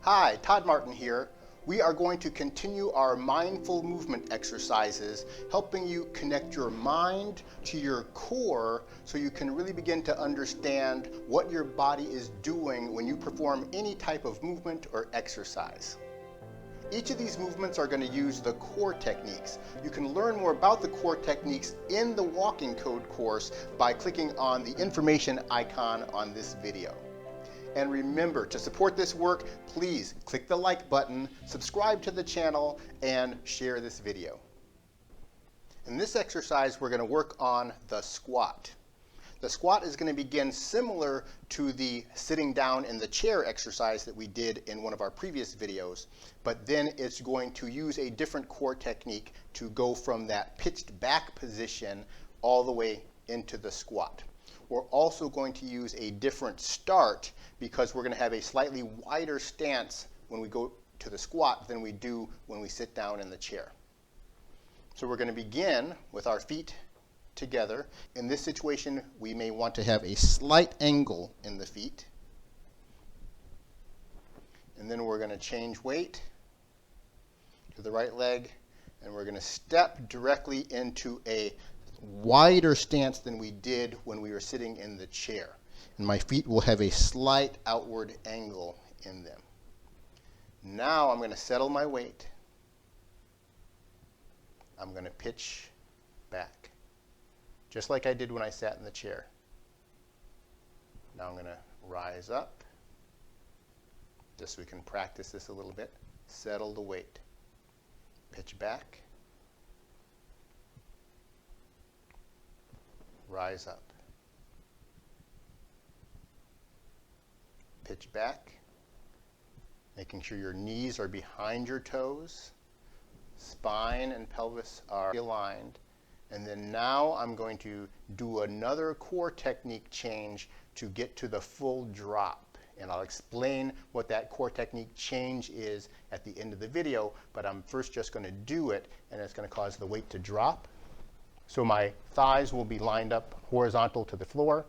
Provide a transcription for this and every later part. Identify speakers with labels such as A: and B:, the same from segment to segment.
A: Hi, Todd Martin here. We are going to continue our mindful movement exercises, helping you connect your mind to your core so you can really begin to understand what your body is doing when you perform any type of movement or exercise. Each of these movements are going to use the core techniques. You can learn more about the core techniques in the Walking Code course by clicking on the information icon on this video. And remember, to support this work, please click the like button, subscribe to the channel, and share this video. In this exercise, we're going to work on the squat. The squat is going to begin similar to the sitting down in the chair exercise that we did in one of our previous videos, but then it's going to use a different core technique to go from that pitched back position all the way into the squat. We're also going to use a different start because we're going to have a slightly wider stance when we go to the squat than we do when we sit down in the chair. So we're going to begin with our feet together. In this situation, we may want to have a slight angle in the feet. And then we're going to change weight to the right leg, and we're going to step directly into a wider stance than we did when we were sitting in the chair. And my feet will have a slight outward angle in them. Now I'm going to settle my weight. I'm going to pitch back, just like I did when I sat in the chair. Now I'm going to rise up, just so we can practice this a little bit. Settle the weight. Pitch back. Rise up. Pitch back, making sure your knees are behind your toes, spine and pelvis are aligned. And then now I'm going to do another core technique change to get to the full drop. And I'll explain what that core technique change is at the end of the video, but I'm first just going to do it, and it's going to cause the weight to drop. So my thighs will be lined up horizontal to the floor.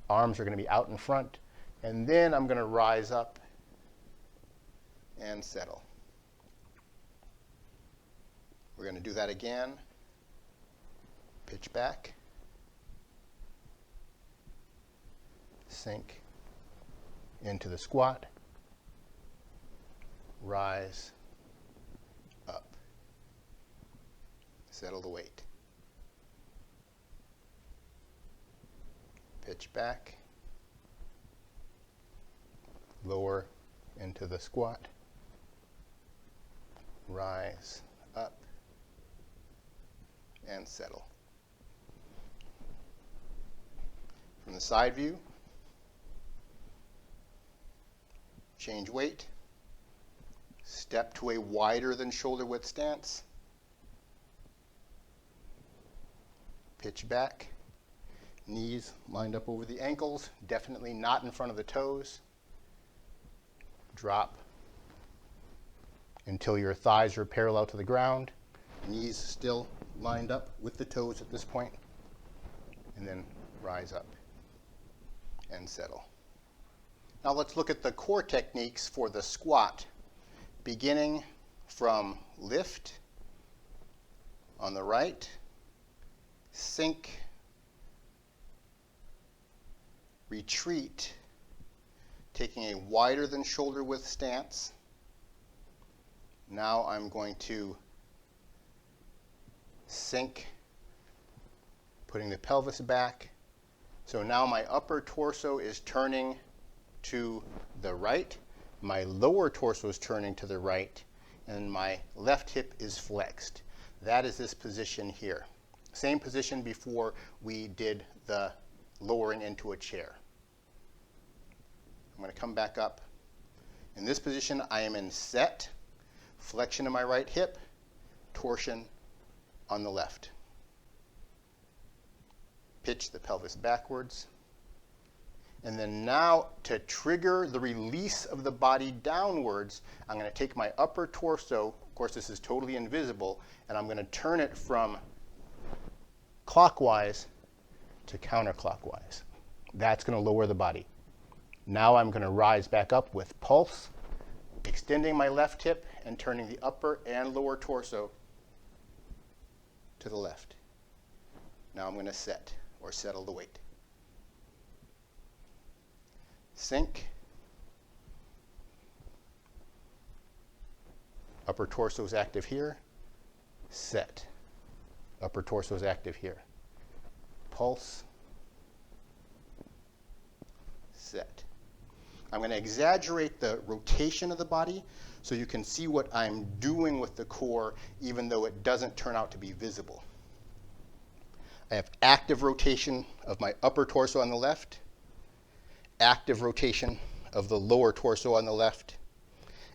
A: Arms are going to be out in front. And then I'm going to rise up and settle. We're going to do that again. Pitch back. Sink into the squat. Rise up. Settle the weight. Pitch back. Lower into the squat. Rise up and settle. From the side view, change weight. Step to a wider than shoulder width stance. Pitch back. Knees lined up over the ankles, definitely not in front of the toes. Drop until your thighs are parallel to the ground. Knees still lined up with the toes at this point. And then rise up and settle. Now let's look at the core techniques for the squat, beginning from lift on the right, sink, retreat, taking a wider than shoulder width stance. Now I'm going to sink, putting the pelvis back. So now my upper torso is turning to the right, my lower torso is turning to the right, and my left hip is flexed. That is this position here. Same position before we did the lowering into a chair. I'm going to come back up. In this position, I am in set, flexion of my right hip, torsion on the left. Pitch the pelvis backwards. And then now, to trigger the release of the body downwards, I'm going to take my upper torso, of course this is totally invisible, and I'm going to turn it from clockwise to counterclockwise. That's going to lower the body. Now I'm going to rise back up with pulse, extending my left hip and turning the upper and lower torso to the left. Now I'm going to set or settle the weight. Sink. Upper torso is active here. Set. Upper torso is active here. Pulse. Set. I'm going to exaggerate the rotation of the body so you can see what I'm doing with the core even though it doesn't turn out to be visible. I have active rotation of my upper torso on the left, active rotation of the lower torso on the left,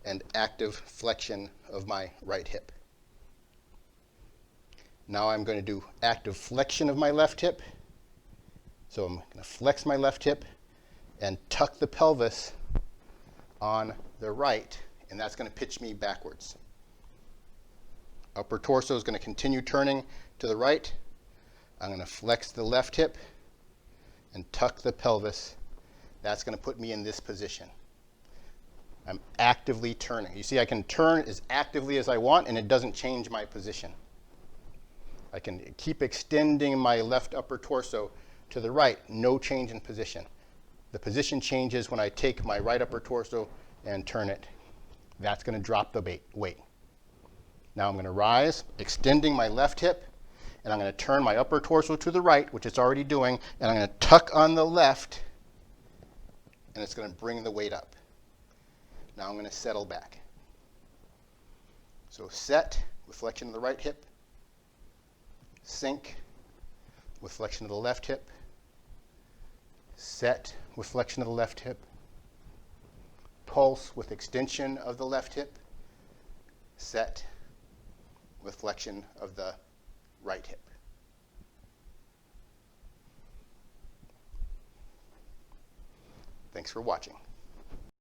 A: and active flexion of my right hip. Now I'm going to do active flexion of my left hip. So I'm going to flex my left hip and tuck the pelvis on the right, and that's going to pitch me backwards. Upper torso is going to continue turning to the right. I'm going to flex the left hip and tuck the pelvis. That's going to put me in this position. I'm actively turning. You see, I can turn as actively as I want, and it doesn't change my position. I can keep extending my left upper torso to the right, no change in position. The position changes when I take my right upper torso and turn it. That's going to drop the weight. Now I'm going to rise, extending my left hip, and I'm going to turn my upper torso to the right, which it's already doing, and I'm going to tuck on the left, and it's going to bring the weight up. Now I'm going to settle back. So set with flexion of the right hip, sink with flexion of the left hip, set with flexion of the left hip, pulse with extension of the left hip, set with flexion of the right hip. Thanks for watching.